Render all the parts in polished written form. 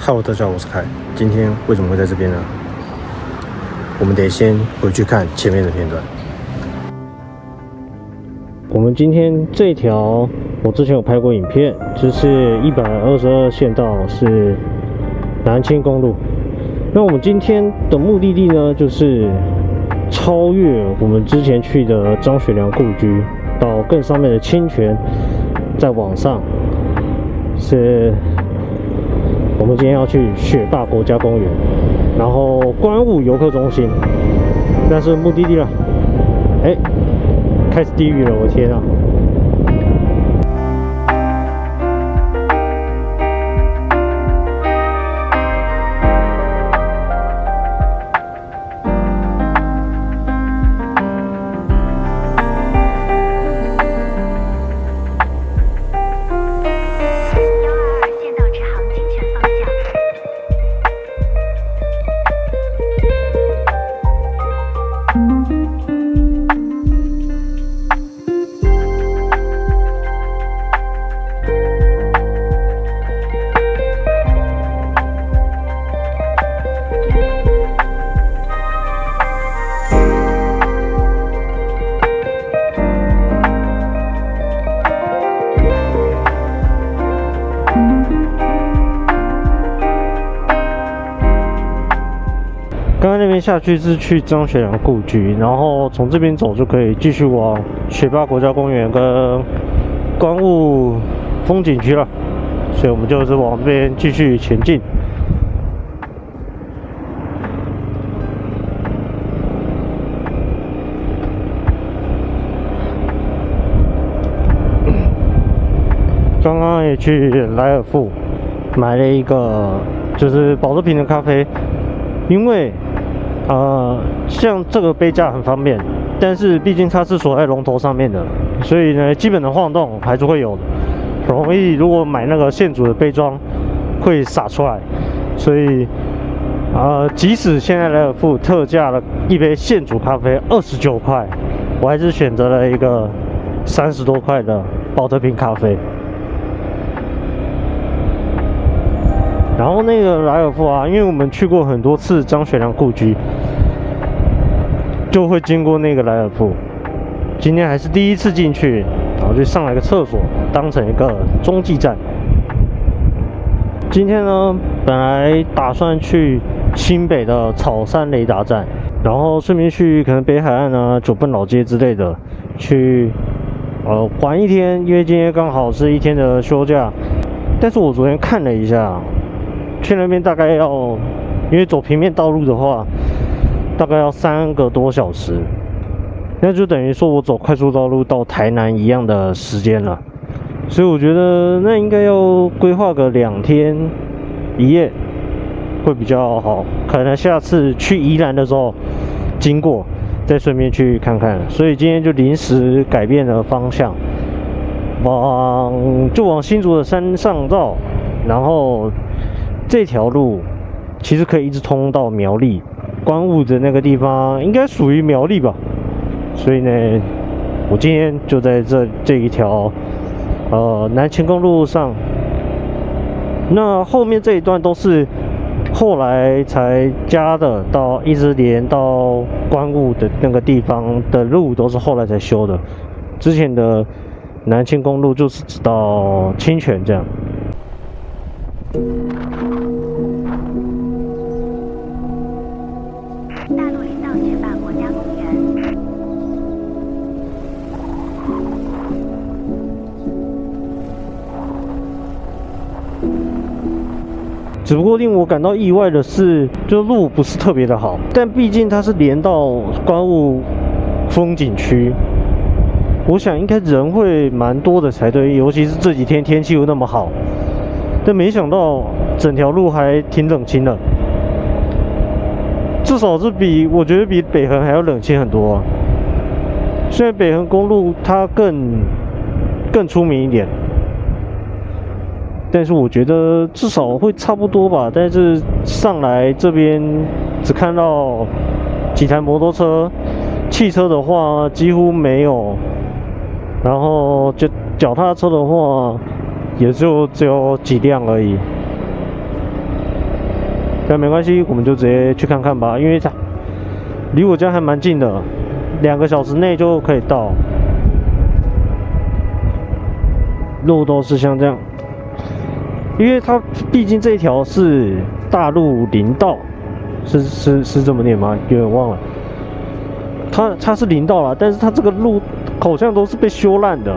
Hello， 大家好，我是凯。今天为什么会在这边呢？我们得先回去看前面的片段。我们今天这一条，我之前有拍过影片，就是122线道是南清公路。那我们今天的目的地呢，就是超越我们之前去的张学良故居，到更上面的清泉，再往上是。我们今天要去雪霸国家公园，然后观雾游客中心，那是目的地了。哎，开始地狱了，我的天啊！刚刚那边下去是去张学良故居，然后从这边走就可以继续往雪霸国家公园跟观雾风景区了，所以我们就是往这边继续前进。刚刚也去莱尔富买了一个就是保特瓶的咖啡，因为像这个杯架很方便，但是毕竟它是锁在龙头上面的，所以呢，基本的晃动还是会有的，容易如果买那个现煮的杯装会洒出来，所以即使现在莱尔富特价了一杯现煮咖啡29块，我还是选择了一个30多块的保特瓶咖啡。然后那个莱尔富啊，因为我们去过很多次张学良故居，就会经过那个莱尔富。今天还是第一次进去，然后就上来个厕所，当成一个中继站。今天呢，本来打算去新北的草山雷达站，然后顺便去可能北海岸啊、九份老街之类的，去玩一天，因为今天刚好是一天的休假。但是我昨天看了一下。去那边大概要，因为走平面道路的话，大概要3个多小时，那就等于说我走快速道路到台南一样的时间了。所以我觉得那应该要规划个2天1夜会比较好。可能下次去宜兰的时候经过，再顺便去看看。所以今天就临时改变了方向，往新竹的山上绕，然后。这条路其实可以一直通到苗栗，观雾的那个地方应该属于苗栗吧，所以呢，我今天就在这一条南清公路上。那后面这一段都是后来才加的，到一直连到观雾的那个地方的路都是后来才修的。之前的南清公路就是直到清泉这样。大陆林道雪霸国家公园。只不过令我感到意外的是，就路不是特别的好，但毕竟它是连到观雾风景区，我想应该人会蛮多的才对，尤其是这几天天气又那么好。但没想到整条路还挺冷清的。至少是我觉得比北横还要冷清很多啊。虽然北横公路它更出名一点，但是我觉得至少会差不多吧。但是上来这边只看到几台摩托车，汽车的话几乎没有，然后就脚踏车的话也就只有几辆而已。但没关系，我们就直接去看看吧，因为它离我家还蛮近的，2个小时内就可以到。路都是像这样，因为它毕竟这条是大陆林道，是这么念吗？有点忘了。它是林道啦，但是它这个路好像都是被修烂的。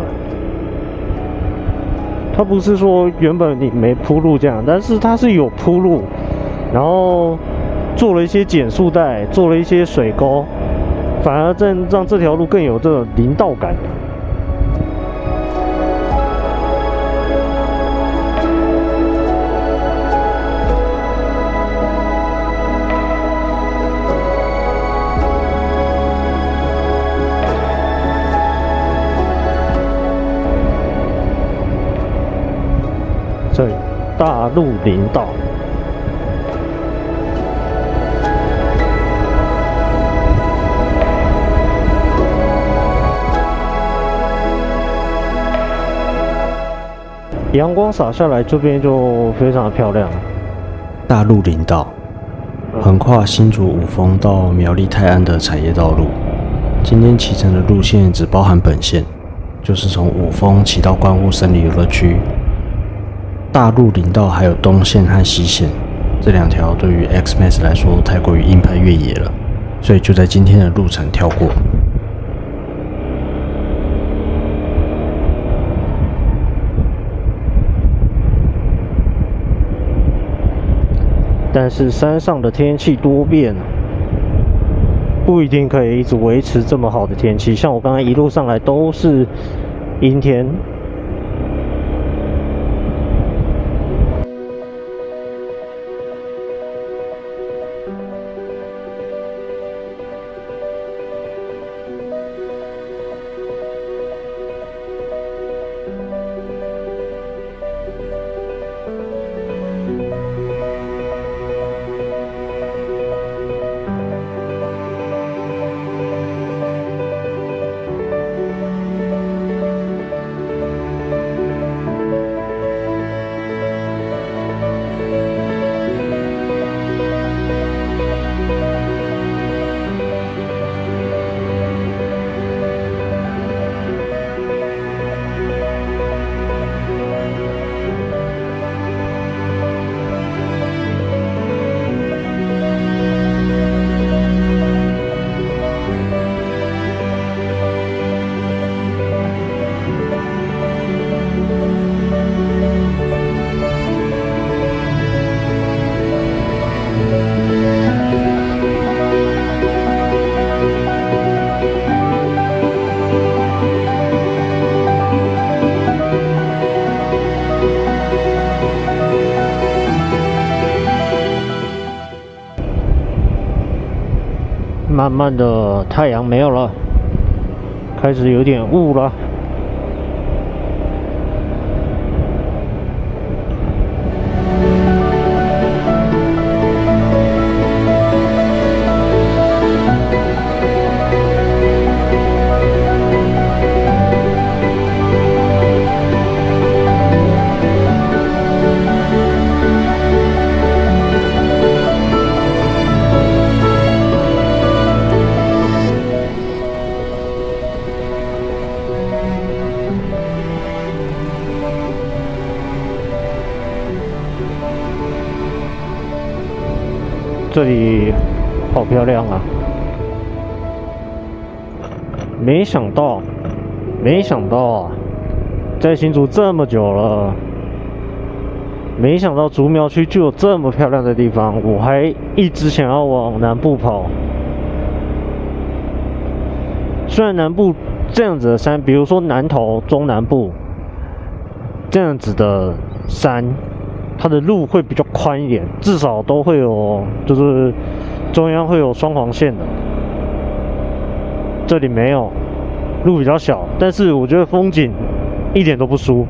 它不是说原本你没铺路这样，但是它是有铺路，然后做了一些减速带，做了一些水沟，反而让这条路更有这种林道感。这里大陆林道，阳光洒下来，这边就非常的漂亮。大陆林道横跨新竹五峰到苗栗泰安的产业道路，今天骑乘的路线只包含本线，就是从五峰骑到观雾森林游乐区。大陆林道还有东线和西线，这2条对于 X-Max 来说太过于硬派越野了，所以就在今天的路程跳过。但是山上的天气多变，不一定可以一直维持这么好的天气。像我刚才一路上来都是阴天。慢慢的太阳没有了，开始有点雾了。这里好漂亮啊！没想到啊，在新竹这么久了，没想到竹苗区就有这么漂亮的地方，我还一直想要往南部跑。虽然南部这样子的山，比如说南投、中南部这样子的山，它的路会比较宽一点，至少都会有，就是中央会有双黄线的。这里没有，路比较小，但是我觉得风景一点都不输。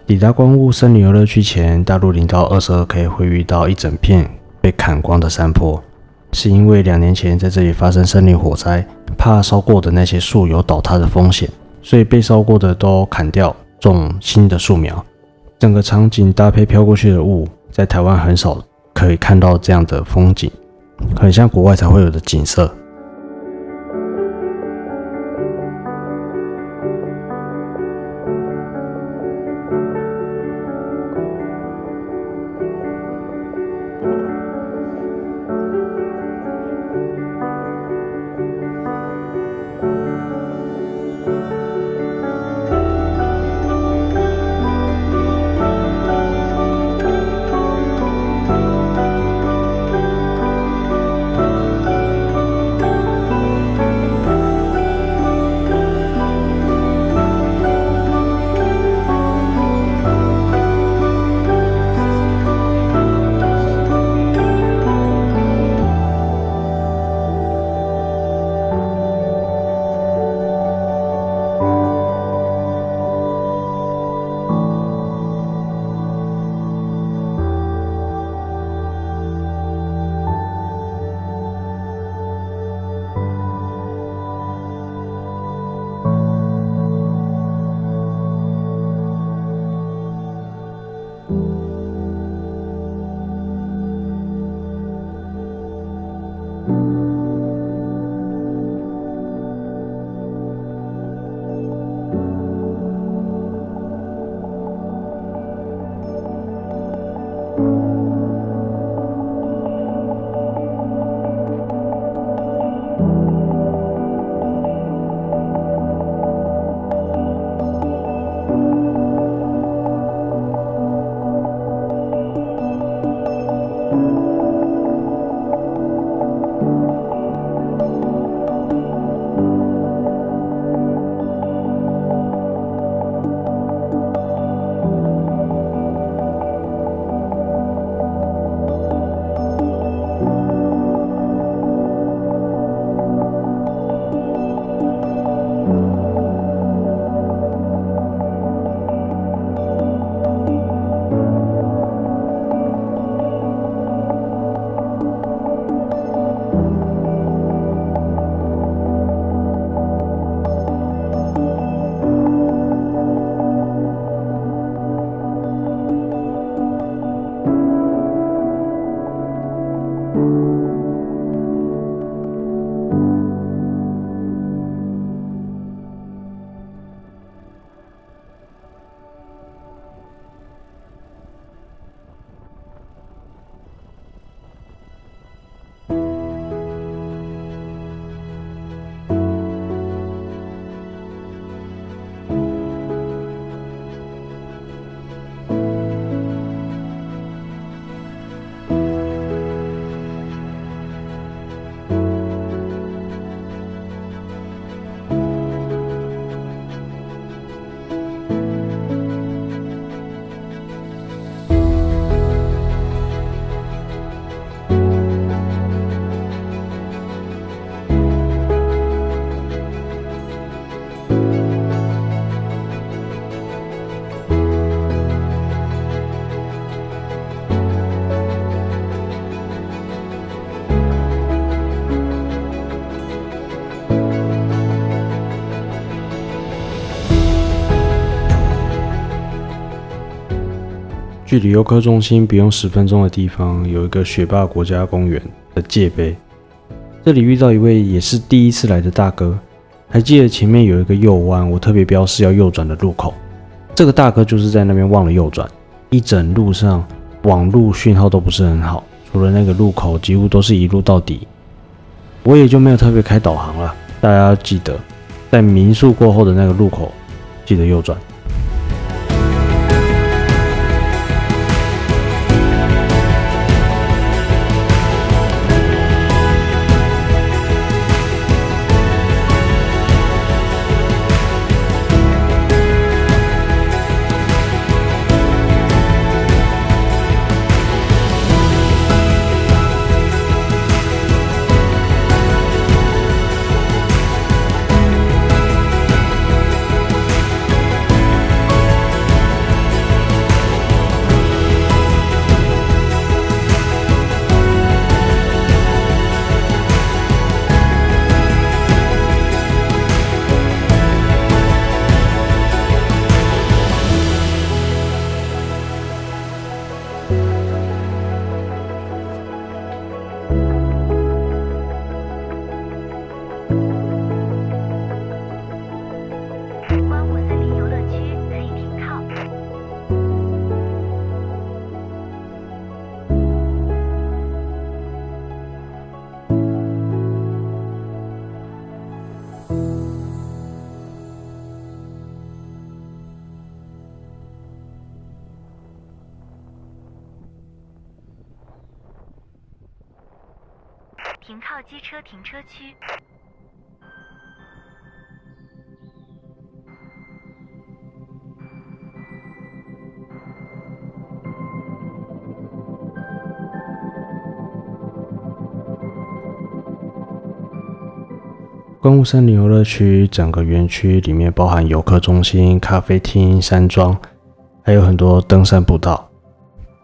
抵达观雾森林游乐区前，大陆林道 22K 会遇到一整片被砍光的山坡，是因为2年前在这里发生森林火灾，怕烧过的那些树有倒塌的风险，所以被烧过的都砍掉，种新的树苗。整个场景搭配飘过去的雾，在台湾很少可以看到这样的风景，很像国外才会有的景色。距离游客中心不用10分钟的地方，有一个雪霸国家公园的界碑。这里遇到一位也是第一次来的大哥，还记得前面有一个右弯，我特别标示要右转的路口。这个大哥就是在那边忘了右转，一整路上网路讯号都不是很好，除了那个路口几乎都是一路到底。我也就没有特别开导航了，大家要记得，在民宿过后的那个路口记得右转。停靠机车停车区。观雾森林游乐区整个园区里面包含游客中心、咖啡厅、山庄，还有很多登山步道。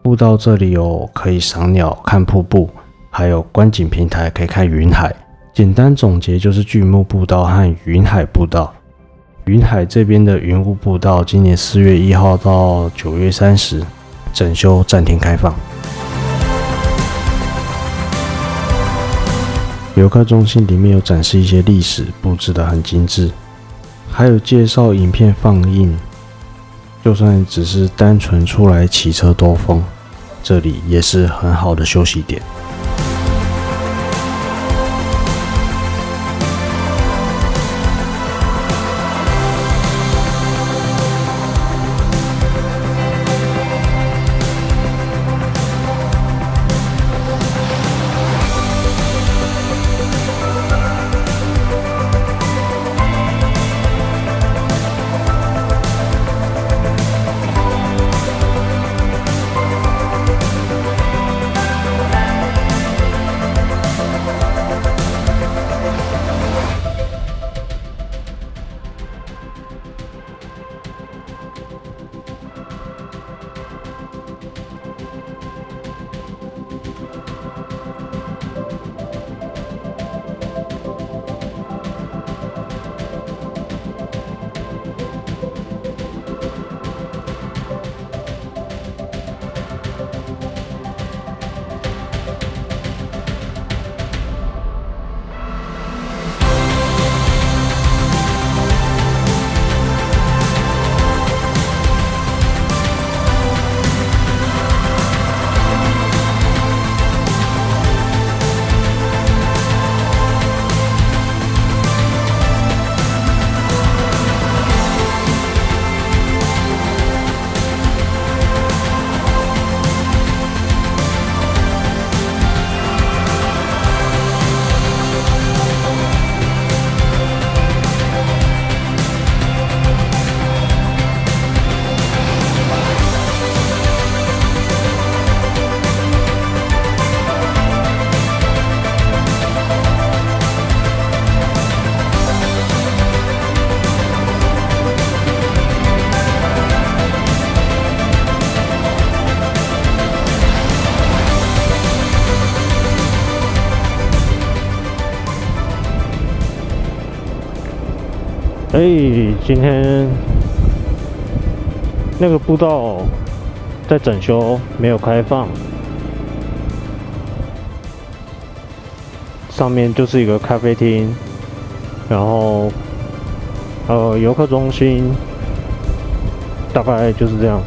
步道这里有可以赏鸟、看瀑布，还有观景平台可以看云海。简单总结就是巨木步道和云海步道。云海这边的云雾步道今年4月1号到9月30整修暂停开放。游客中心里面有展示一些历史，布置得很精致，还有介绍影片放映。就算只是单纯出来骑车兜风，这里也是很好的休息点。今天那个步道在整修，没有开放。上面就是一个咖啡厅，然后游客中心，大概就是这样。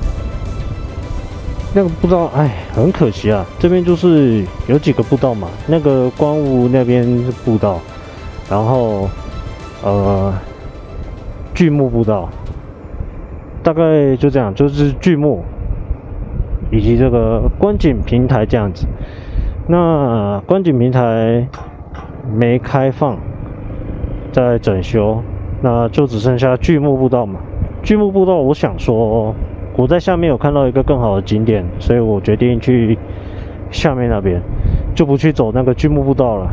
那个步道，很可惜啊。这边就是有几个步道嘛，那个观雾那边是步道，然后巨木步道，大概就这样，就是巨木以及这个观景平台这样子。那观景平台没开放，在整修，那就只剩下巨木步道嘛。巨木步道，我想说，我在下面有看到一个更好的景点，所以我决定去下面那边，就不去走那个巨木步道了。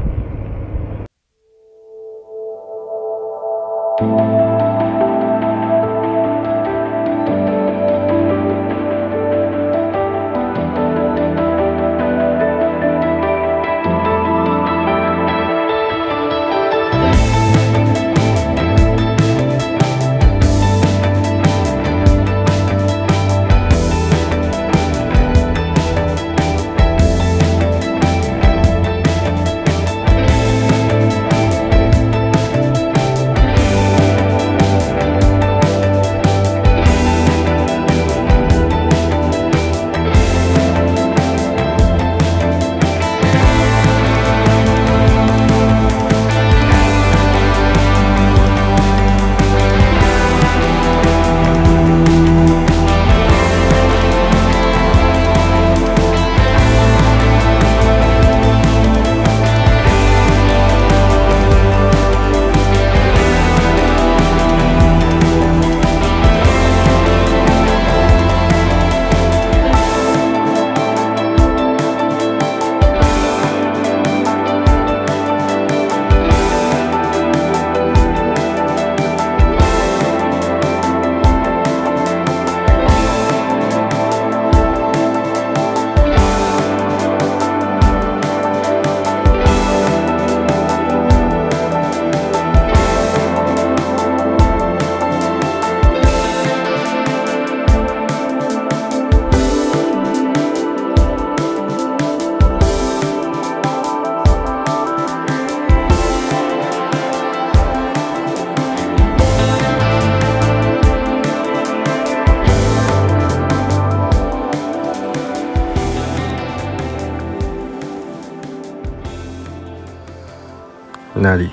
那里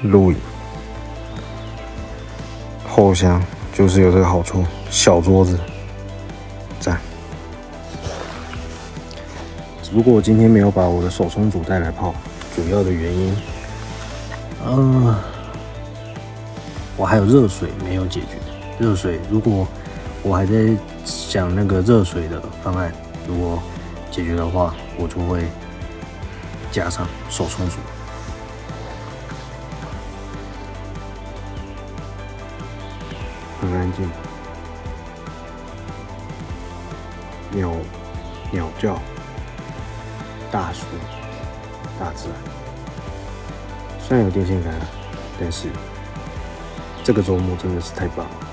露营。后箱就是有这个好处，小桌子，赞。只不过我今天没有把我的手冲煮带来泡，主要的原因，我还有热水没有解决。热水如果我还在想那个热水的方案，如果解决的话，我就会加上手冲煮。很安静，鸟叫，大树，大自然。虽然有电线杆，但是这个周末真的是太棒了。